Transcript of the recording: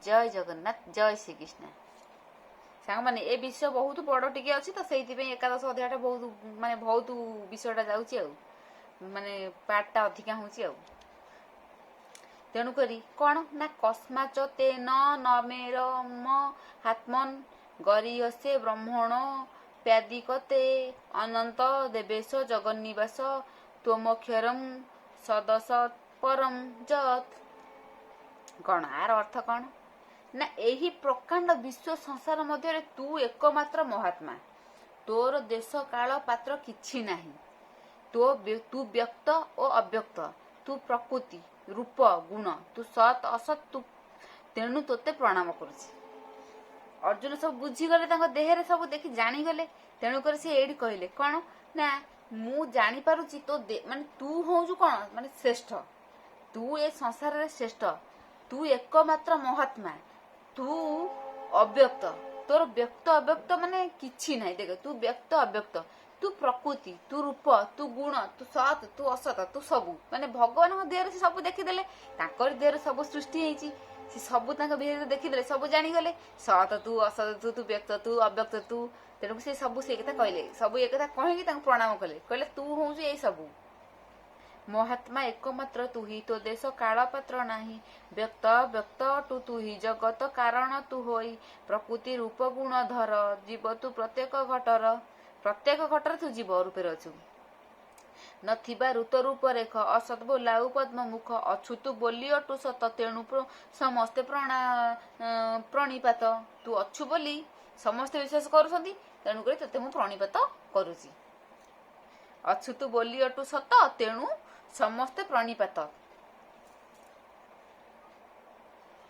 जय जगन्नाथ जय श्रीकृष्ण सांग माने ए विषय बहुत बड़ टिके अच्छी तो से एकादश अध्याय बहुत माने बहुत विषयटा जाऊँगी माने पार्टा अधिका हूँ तेणुक कौन ना कस्माच तेन नमेरम हात्मन गरीयसे ब्रह्मण प्यादिकते अनंत देवेश जगन्निवास त्वमक्षरम सदसत परम जत कौन आर अर्थ कौन ना यही प्रकांड विश्व संसार मध्य तू एकमात्र महात्मा तोर देश काल पात्र किछि नाही तू व्यक्त और अव्यक्त तू प्रकृति रूप गुण तू सत असत तू तेणु तोते प्रणाम करुछि अर्जुन सब बुझीगले देहरे सब देखि जानीगले तेणुकर से एडी कहले कौन ना मु जानी पारुछि तो माने तू होजु कौन माने श्रेष्ठ तू ए संसार रे श्रेष्ठ तू एकमात्र महात्मा तू अव्यक्त तोर व्यक्त अव्यक्त माने किछि नाही देख तू व्यक्त अव्यक्त तू प्रकृति तू रूप तू गुण तू सत तू असत तू सबू माने भगवान देहरे से सब देखिदेले ताकर देहरे सब सृष्टि हेछि से सबू विषय देखिदेले सब जानीगले सत तू असत तू व्यक्त तू अव्यक्त तू तेणु से सबू से कथा कहले सब एक कथा कहीं प्रणाम कले कहले तू हूँ ये सबू महात्मा एकमात्र तू ही तो देश काल पात्र नाही व्यक्त व्यक्त तू ही जगत कारण तू होई प्रकृति रूप गुण धर जीव तू प्रत्येक घटर तू जीव रूपे अच्छु नथिबा ऋत रूप रेख असत बोलाऊ पद्म मुख अछु तू बोली अटु सत तेणु समस्ते प्रणिपात तू अच्छु बोली समस्ते विश्वास करुछंती तेणु करी तते मु प्रणिपात करुछि अछु तू बोली अटु सत तेणु समस्ते प्रणिपात